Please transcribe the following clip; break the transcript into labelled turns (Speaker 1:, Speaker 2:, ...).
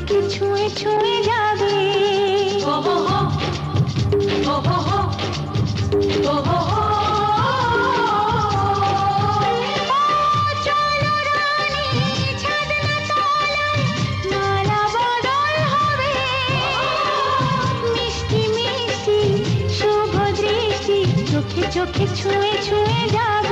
Speaker 1: তোকে ছুঁয়ে ছুঁয়ে যাবে। ও হো হো, ও হো হো, ও হো হো। চলো রানী ছাদনা তলায়, মালা বদল হবে। মিষ্টি মিষ্টি শুভ দৃষ্টি চোখে চোখে ছুঁয়ে ছুঁয়ে যাবে।